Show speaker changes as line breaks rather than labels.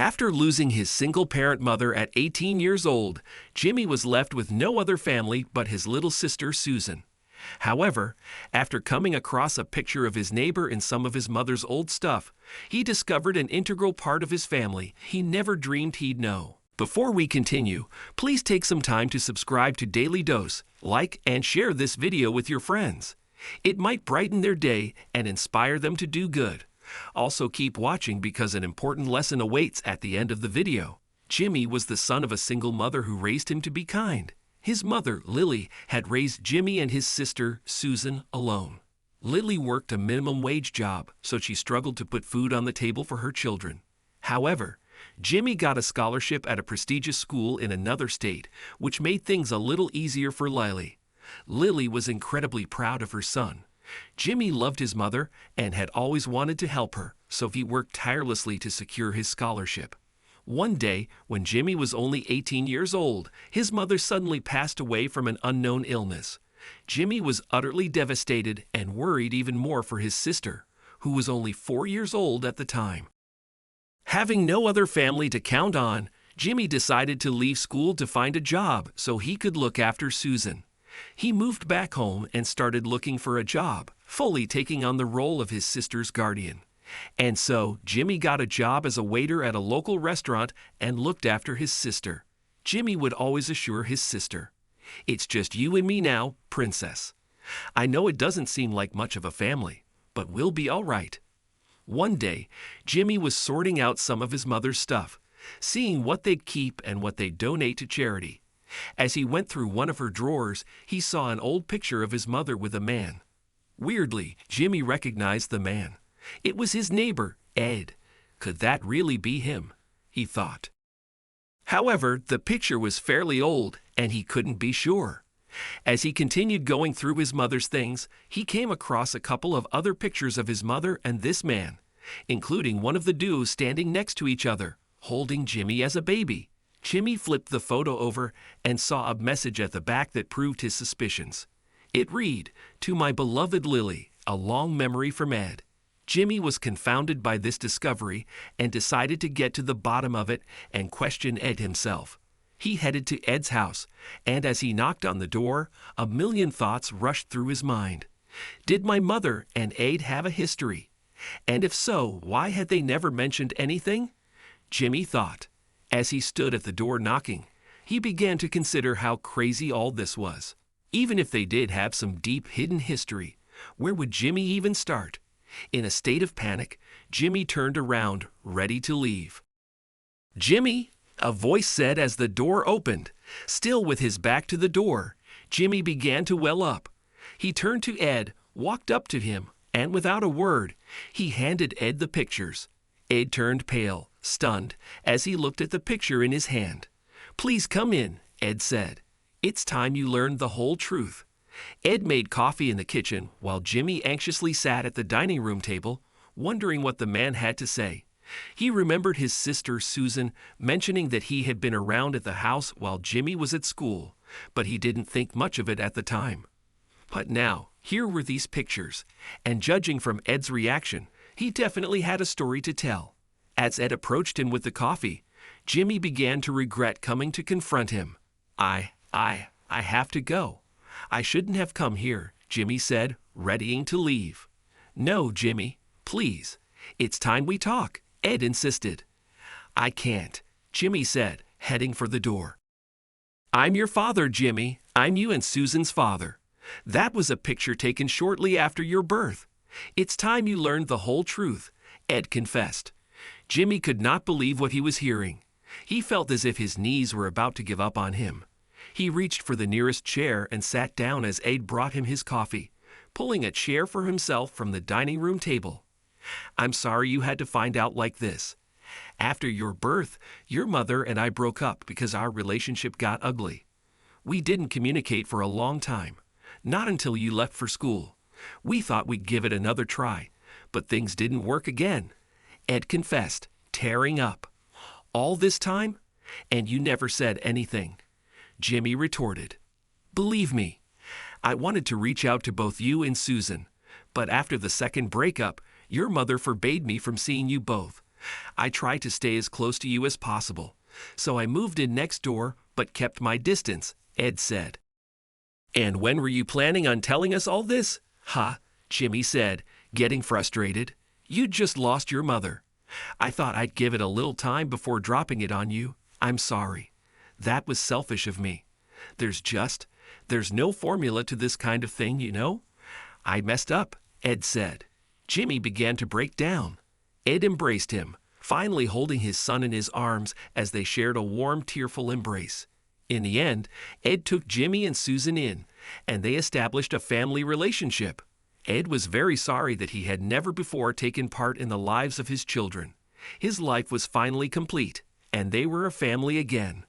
After losing his single-parent mother at 18 years old, Jimmy was left with no other family but his little sister Susan. However, after coming across a picture of his neighbor in some of his mother's old stuff, he discovered an integral part of his family he never dreamed he'd know. Before we continue, please take some time to subscribe to Dailydose, like and share this video with your friends. It might brighten their day and inspire them to do good. Also keep watching because an important lesson awaits at the end of the video. Jimmy was the son of a single mother who raised him to be kind. His mother, Lily, had raised Jimmy and his sister, Susan, alone. Lily worked a minimum wage job, so she struggled to put food on the table for her children. However, Jimmy got a scholarship at a prestigious school in another state, which made things a little easier for Lily. Lily was incredibly proud of her son. Jimmy loved his mother and had always wanted to help her, so he worked tirelessly to secure his scholarship. One day, when Jimmy was only 18 years old, his mother suddenly passed away from an unknown illness. Jimmy was utterly devastated and worried even more for his sister, who was only 4 years old at the time. Having no other family to count on, Jimmy decided to leave school to find a job so he could look after Susan. He moved back home and started looking for a job, fully taking on the role of his sister's guardian. And so, Jimmy got a job as a waiter at a local restaurant and looked after his sister. Jimmy would always assure his sister, "It's just you and me now, princess. I know it doesn't seem like much of a family, but we'll be all right." One day, Jimmy was sorting out some of his mother's stuff, seeing what they'd keep and what they'd donate to charity. As he went through one of her drawers, he saw an old picture of his mother with a man. Weirdly, Jimmy recognized the man. It was his neighbor, Ed. Could that really be him? He thought. However, the picture was fairly old, and he couldn't be sure. As he continued going through his mother's things, he came across a couple of other pictures of his mother and this man, including one of the duo standing next to each other, holding Jimmy as a baby. Jimmy flipped the photo over and saw a message at the back that proved his suspicions. It read, "To my beloved Lily, a long memory from Ed." Jimmy was confounded by this discovery and decided to get to the bottom of it and question Ed himself. He headed to Ed's house, and as he knocked on the door, a million thoughts rushed through his mind. Did my mother and Ed have a history? And if so, why had they never mentioned anything? Jimmy thought. As he stood at the door knocking, he began to consider how crazy all this was. Even if they did have some deep hidden history, where would Jimmy even start? In a state of panic, Jimmy turned around, ready to leave. "Jimmy!" a voice said as the door opened. Still with his back to the door, Jimmy began to well up. He turned to Ed, walked up to him, and without a word, he handed Ed the pictures. Ed turned pale, stunned, as he looked at the picture in his hand. "Please come in," Ed said. "It's time you learned the whole truth." Ed made coffee in the kitchen while Jimmy anxiously sat at the dining room table, wondering what the man had to say. He remembered his sister Susan mentioning that he had been around at the house while Jimmy was at school, but he didn't think much of it at the time. But now, here were these pictures, and judging from Ed's reaction, he definitely had a story to tell. As Ed approached him with the coffee, Jimmy began to regret coming to confront him. I have to go. I shouldn't have come here," Jimmy said, readying to leave. "No, Jimmy, please. It's time we talk," Ed insisted. "I can't," Jimmy said, heading for the door. "I'm your father, Jimmy. I'm you and Susan's father. That was a picture taken shortly after your birth. It's time you learned the whole truth," Ed confessed. Jimmy could not believe what he was hearing. He felt as if his knees were about to give up on him. He reached for the nearest chair and sat down as Ed brought him his coffee, pulling a chair for himself from the dining room table. "I'm sorry you had to find out like this. After your birth, your mother and I broke up because our relationship got ugly. We didn't communicate for a long time, not until you left for school. We thought we'd give it another try, but things didn't work again," Ed confessed, tearing up. "All this time? And you never said anything?" Jimmy retorted. "Believe me, I wanted to reach out to both you and Susan, but after the second breakup, your mother forbade me from seeing you both, I tried to stay as close to you as possible, so I moved in next door but kept my distance, Ed said. And when were you planning on telling us all this? Ha, Jimmy said, getting frustrated. You just lost your mother. I thought I'd give it a little time before dropping it on you. I'm sorry. That was selfish of me. There's no formula to this kind of thing, you know? I messed up, Ed said. Jimmy began to break down. Ed embraced him, finally holding his son in his arms as they shared a warm, tearful embrace. In the end, Ed took Jimmy and Susan in, and they established a family relationship. Ed was very sorry that he had never before taken part in the lives of his children. His life was finally complete, and they were a family again.